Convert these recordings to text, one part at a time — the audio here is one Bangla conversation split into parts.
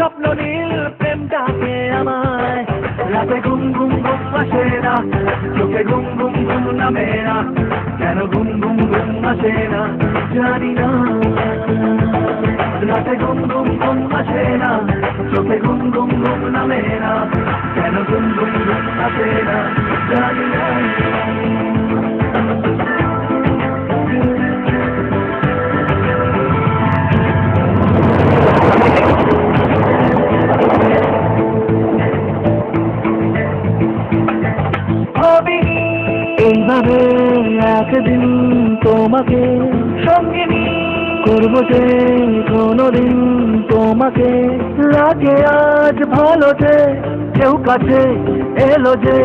স্বপ্ন নীল প্রেম ডাকে আমায় রাতে ঘুম ঘুম ঘুম আসে না চোখে ঘুম ঘুম ঘুম নামে না কেন ঘুম ঘুম ঘুম আসে না জানি না রাতে ঘুম ঘুম ঘুম আসে না চোখে ঘুম ঘুম ঘুম নামে না কেন ঘুম ঘুম ঘুম আসে না জানি না এইভাবে একদিন তোমাকে সঙ্গিনী করবো যে কোনোদিন তোমাকে লাগে আজ ভালো যে কেউ কাছে এলো যে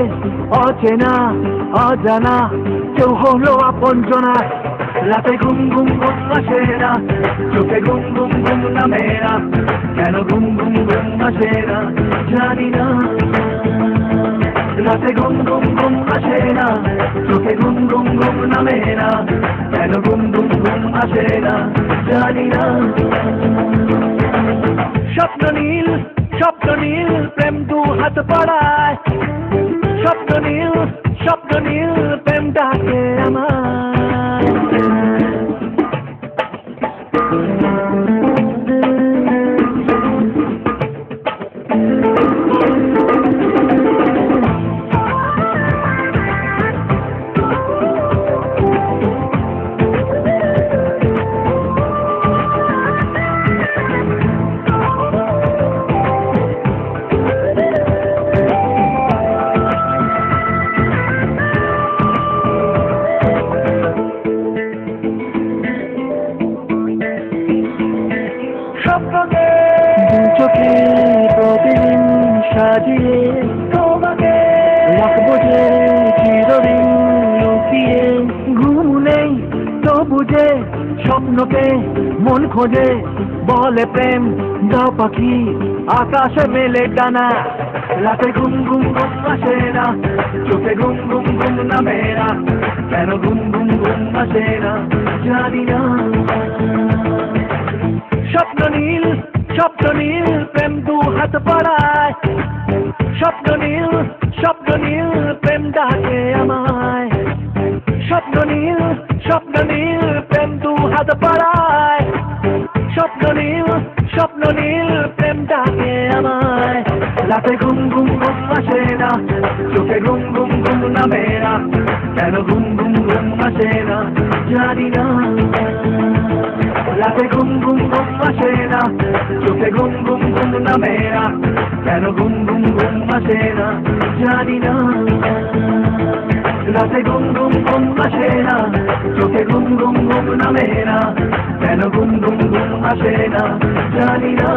অচেনা অজানা কেউ হলো আপনজনা রাতে ঘুম ঘুম ঘুম আসে না চোখে ঘুম ঘুম ঘুম নামে না কেন ঘুম ঘুম ঘুম আসে না জানি না রাতে ঘুম ঘুম ঘুম আসে না চোখে ঘুম ঘুম ঘুম নামে না কেন ঘুম ঘুম ঘুম আসে না জানি না স্বপ্ন নীল প্রেম দু হাত পড়ায় স্বপ্ন নীল প্রেম ডাকে আমায় চোখে প্রতিদিন সাজিয়ে তোমাকে রাখবো যে চিরদিন লুকিয়ে ঘুম নেই তবু যে স্বপ্নকে মন খোঁজে বলে প্রেম দাও পাখি আকাশে মেলে ডানা রাতে ঘুম ঘুম ঘুম আসে না চোখে ঘুম ঘুম ঘুম নামে না কেন ঘুম ঘুম ঘুম আসে না জানি না স্বপ্ন নীল প্রেম দু হাত পড়ায় স্বপ্ন নীল প্রেম ডাকে আমায় স্বপ্ন নীল প্রেম দু হাত পড়ায় স্বপ্ন নীল প্রেম ডাকে আমায় রাতে ঘুম ঘুম ঘুম আসে না চোখে ঘুম ঘুম ঘুম নামে না কেন ঘুম ঘুম ঘুম আসে না জানি না রাতে ঘুম ঘুম ঘুম আসে না চোখে ঘুম ঘুম ঘুম নামে না কেন ঘুম ঘুম ঘুম আসে না জানি না রাতে ঘুম ঘুম ঘুম আসে না চোখে ঘুম ঘুম ঘুম নামে না কেন ঘুম ঘুম ঘুম আসে না জানি না